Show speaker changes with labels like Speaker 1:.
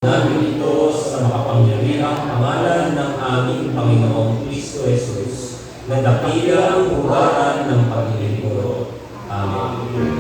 Speaker 1: Namin ito sa makapangyarihang pangalan ng aming Panginoong Kristo Jesus, na dakila ang huwaran ng paglilingkod. Amen.